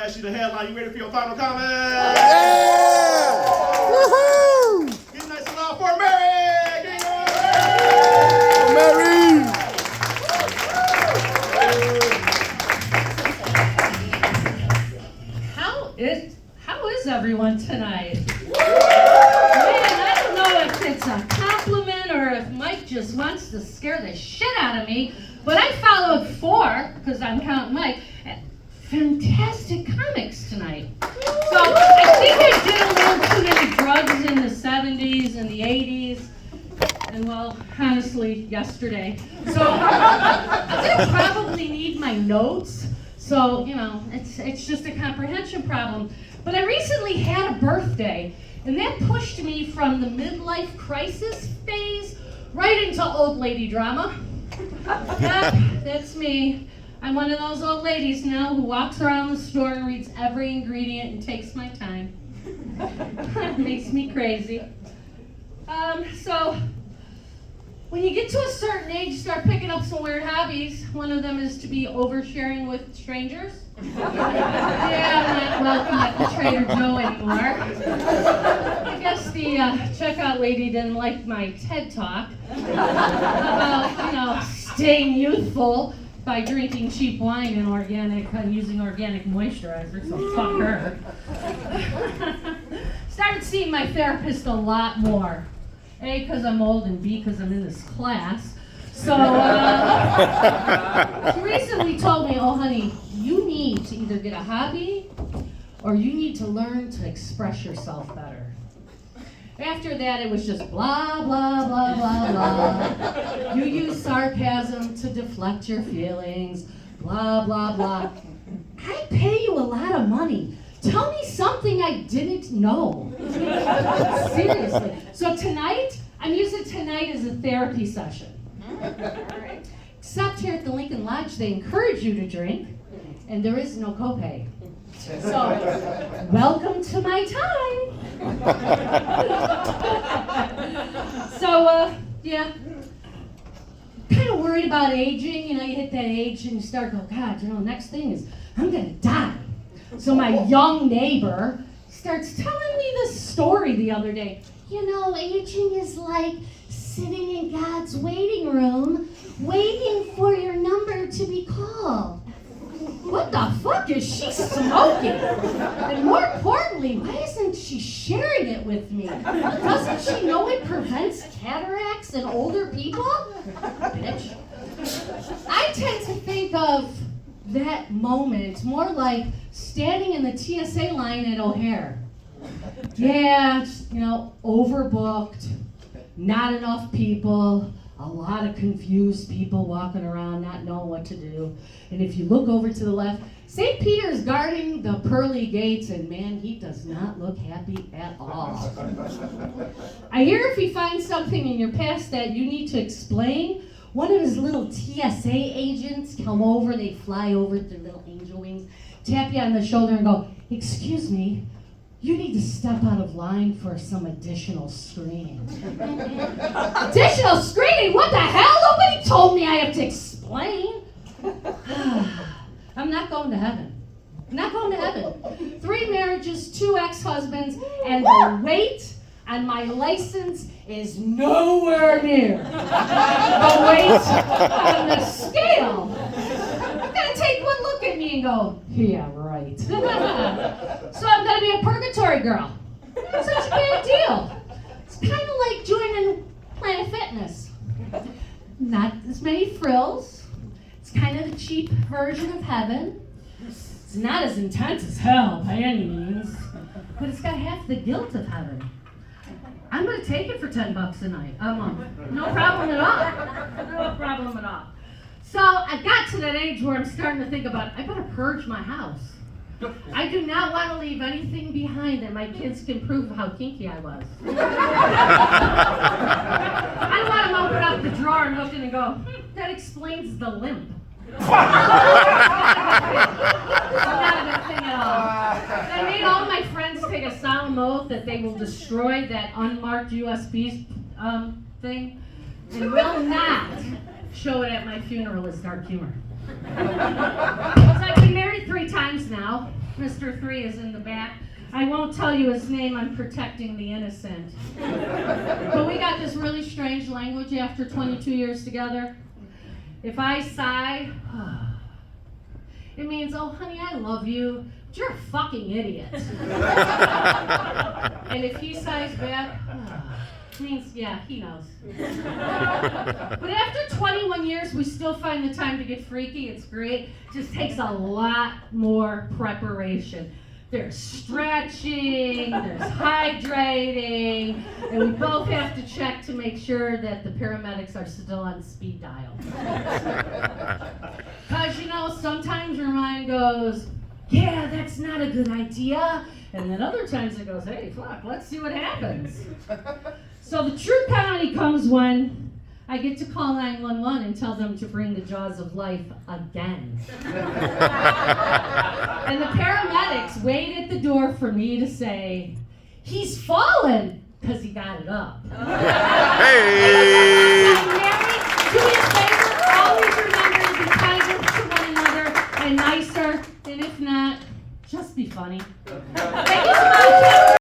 ask you to headline. You ready for your final comment? Yeah! Woohoo! Get nice and loud for Mary! Get Mary! How is everyone tonight? Man, I don't know if it's a compliment or if Mike just wants to scare the shit out of me, but I followed 4, because I'm counting Mike, fantastic comics tonight. So I think I did a little too many drugs in the 70s and the 80s, and well, honestly, yesterday. So I'm gonna probably need my notes. So, you know, it's just a comprehension problem. But I recently had a birthday, and that pushed me from the midlife crisis phase right into old lady drama. Yep, that's me. I'm one of those old ladies now who walks around the store and reads every ingredient and takes my time. It makes me crazy. So, when you get to a certain age, you start picking up some weird hobbies. One of them is to be oversharing with strangers. Yeah, I'm not welcome at the Trader Joe anymore. I guess the checkout lady didn't like my TED Talk about, staying youthful by drinking cheap wine and using organic moisturizer, so fuck her. Started seeing my therapist a lot more. A, because I'm old, and B, because I'm in this class. So, she recently told me, oh, honey, you need to either get a hobby or you need to learn to express yourself better. After that, it was just blah, blah, blah, blah, blah. You use sarcasm to deflect your feelings, blah, blah, blah. I pay you a lot of money. Tell me something I didn't know. Seriously. So tonight, I'm using tonight as a therapy session. Except here at the Lincoln Lodge, they encourage you to drink, and there is no copay. So, welcome to my time. So, yeah. Kind of worried about aging. You hit that age and you start going, God, next thing is I'm gonna die. So my young neighbor starts telling me this story the other day. Aging is like sitting in God's waiting room, waiting for your number to be called. What the fuck is she smoking? And more importantly, why isn't she sharing it with me? Doesn't she know it prevents cataracts in older people? Bitch. I tend to think of that moment more like standing in the TSA line at O'Hare. Yeah, overbooked, not enough people, a lot of confused people walking around not knowing what to do. And if you look over to the left, St. Peter is guarding the pearly gates, and man, he does not look happy at all. I hear if he finds something in your past that you need to explain, one of his little TSA agents come over, they fly over with their little angel wings, tap you on the shoulder and go, excuse me, you need to step out of line for some additional screening. Additional screening? What the hell? Nobody told me I have to explain. I'm not going to heaven. I'm not going to heaven. 3 marriages, 2 ex-husbands, and the weight on my license is nowhere near the weight on the scale. You're gonna take one look at me and go, yeah, right. So I'm gonna be a purgatory girl. Not such a big deal. It's kind of like joining Planet Fitness. Not as many frills. It's kind of the cheap version of heaven. It's not as intense as hell by any means, but it's got half the guilt of heaven. I'm going to take it for $10 a night, a month. No problem at all. No problem at all. So I got to that age where I'm starting to think about, I better purge my house. I do not want to leave anything behind that my kids can prove how kinky I was. I don't want them to open up the drawer and look in and go, that explains the limp. It's not a good thing at all. I made all my friends take a solemn oath that they will destroy that unmarked USB thing and will not show it at my funeral as dark humor. So I've been married 3 times now. Mr. 3 is in the back. I won't tell you his name, I'm protecting the innocent. But we got this really strange language after 22 years together. If I sigh, it means, oh honey, I love you, but you're a fucking idiot. And if he sighs back, it means, yeah, he knows. But after 21 years, we still find the time to get freaky. It's great. It just takes a lot more preparation. There's stretching, there's hydrating, and we both have to check to make sure that the paramedics are still on speed dial. Because, you know, sometimes your mind goes, yeah, that's not a good idea. And then other times it goes, hey, fuck, let's see what happens. So the true penalty comes when I get to call 911 and tell them to bring the jaws of life again. And the paramedics wait at the door for me to say, he's fallen, because he got it up. Hey! Mary, do me a favor, always remember to be kinder to one another and nicer, and if not, just be funny.